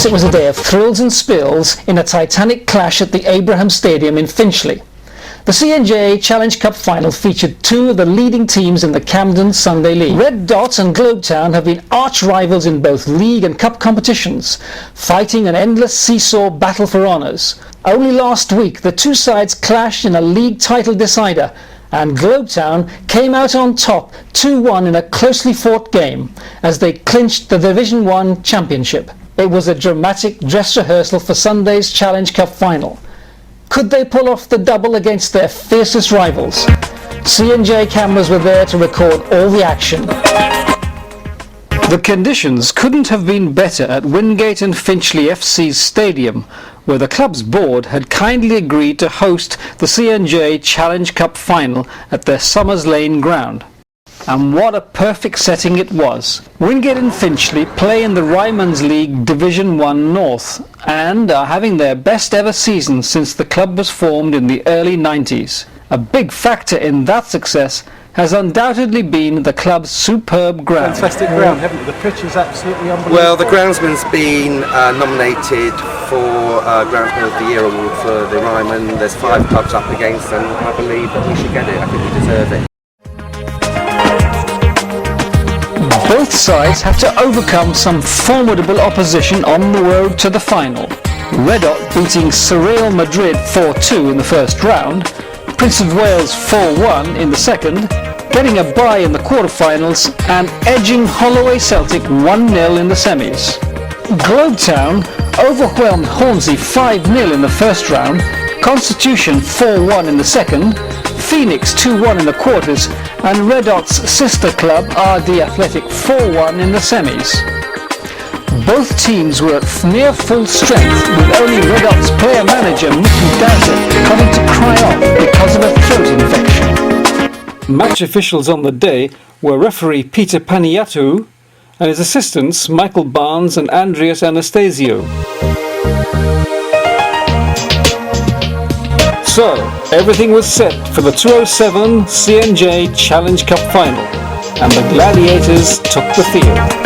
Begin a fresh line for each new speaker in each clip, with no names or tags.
It was a day of thrills and spills in a titanic clash at the Abraham Stadium in Finchley. The CNJ Challenge Cup Final featured two of the leading teams in the Camden Sunday League. Red Dot and Globetown have been arch rivals in both league and cup competitions, fighting an endless seesaw battle for honours. Only last week the two sides clashed in a league title decider, and Globetown came out on top 2-1 in a closely fought game as they clinched the Division 1 championship. It was a dramatic dress rehearsal for Sunday's Challenge Cup Final. Could they pull off the double against their fiercest rivals? CNJ cameras were there to record all the action. The conditions couldn't have been better at Wingate and Finchley FC's stadium, where the club's board had kindly agreed to host the CNJ Challenge Cup Final at their Summers Lane ground. And what a perfect setting it was. Wingate and Finchley play in the Ryman's League Division 1 North and are having their best ever season since the club was formed in the early 90s. A big factor in that success has undoubtedly been the club's superb ground.
Fantastic ground, haven't you? The pitch is absolutely unbelievable.
Well, the groundsman's been nominated for Groundsman of the Year award for the Ryman. There's 5 clubs up against, and I believe that we should get it. I think we deserve it.
Both sides have to overcome some formidable opposition on the road to the final. Reddot beating Real Madrid 4-2 in the first round, Prince of Wales 4-1 in the second, getting a bye in the quarterfinals and edging Holloway Celtic 1-0 in the semis. Globetown overwhelmed Hornsey 5-0 in the first round, Constitution 4-1 in the second, Phoenix 2-1 in the quarters, and Reddot's sister club RD Athletic 4-1 in the semis. Both teams were at near full strength, with only Reddot's player-manager Mickey Dowsett having to cry off because of a throat infection. Match officials on the day were referee Peter Paniatou and his assistants Michael Barnes and Andreas Anastasio. So, everything was set for the 2007 CNJ Challenge Cup Final, and the Gladiators took the field.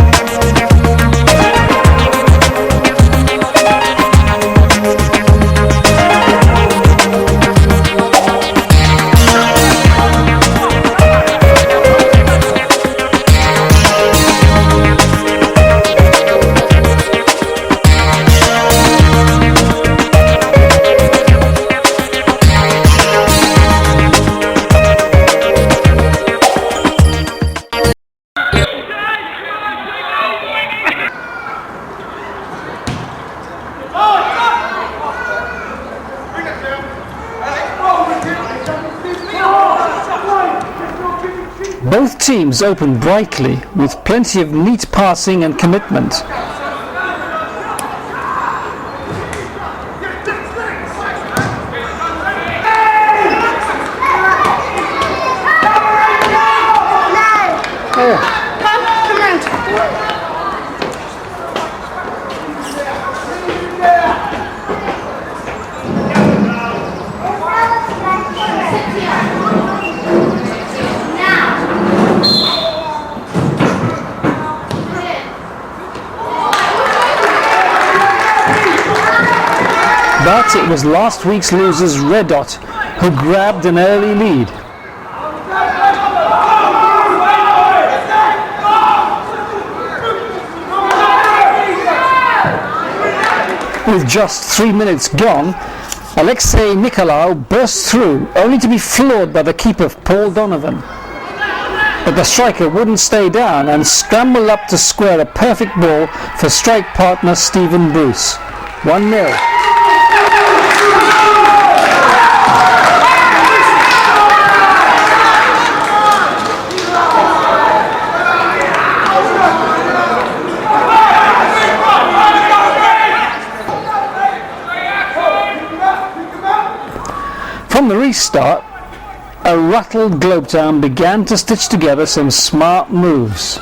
Both teams opened brightly, with plenty of neat passing and commitment. But it was last week's losers Reddot who grabbed an early lead. With just 3 minutes gone, Alexei Nicolau burst through, only to be floored by the keeper Paul Donovan. But the striker wouldn't stay down and scrambled up to square a perfect ball for strike partner Stephen Bruce. 1-0. From the restart, a rattled Globetown began to stitch together some smart moves.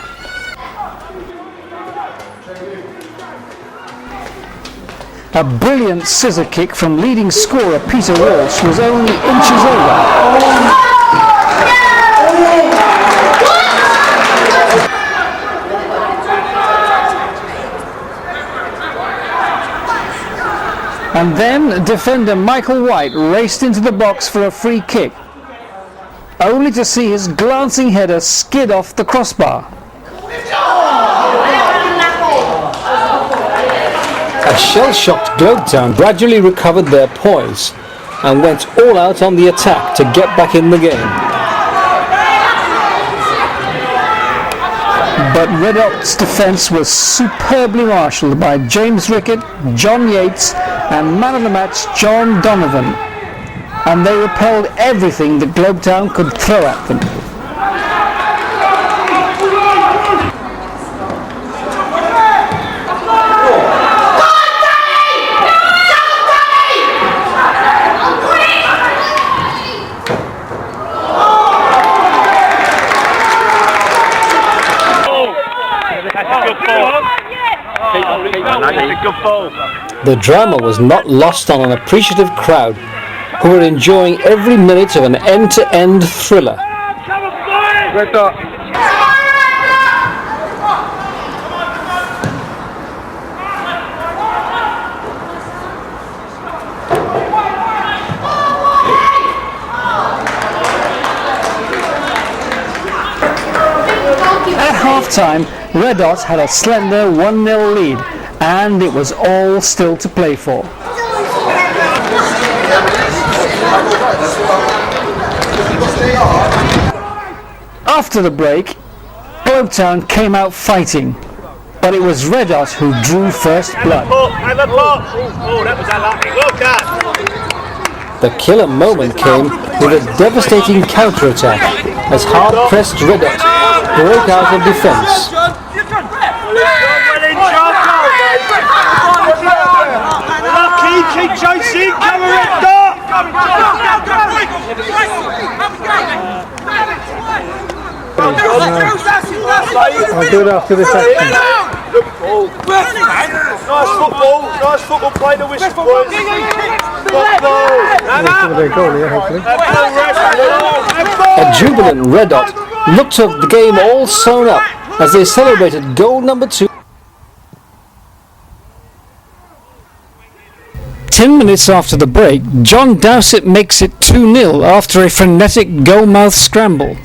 A brilliant scissor kick from leading scorer Peter Walsh was only inches over. And then defender Michael White raced into the box for a free kick, only to see his glancing header skid off the crossbar.
A shell-shocked Globetown gradually recovered their poise and went all out on the attack to get back in the game.
But Reddot's defence was superbly marshalled by James Rickett, John Yates and man of the match John Donovan, and they repelled everything that Globetown could throw at them.
The drama was not lost on an appreciative crowd who were enjoying every minute of an end-to-end thriller.
At half-time, Reddot had a slender 1-0 lead, and it was all still to play for. After the break, Globetown came out fighting, but it was Reddot who drew first blood.
The killer moment came with a devastating counter-attack as hard-pressed Reddot broke out of defence.
Keep chasing, come
I'll do it after this action.
Nice football, play the whistle, boys.
A jubilant Reddot looked to have the game all sewn up as they celebrated goal number 2.
10 minutes after the break, John Dowsett makes it 2-0 after a frenetic goalmouth scramble.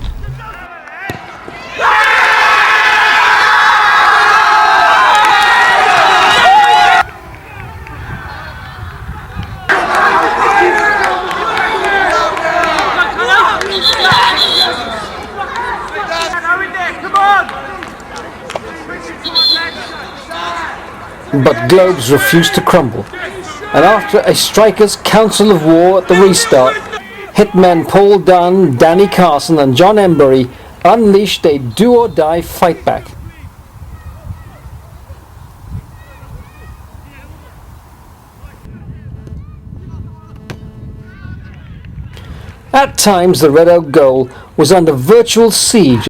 But Globes refused to crumble, and after a strikers' council of war at the restart, hitmen Paul Dunn, Danny Carson and John Embury unleashed a do-or-die fight back. At times the Red Oak goal was under virtual siege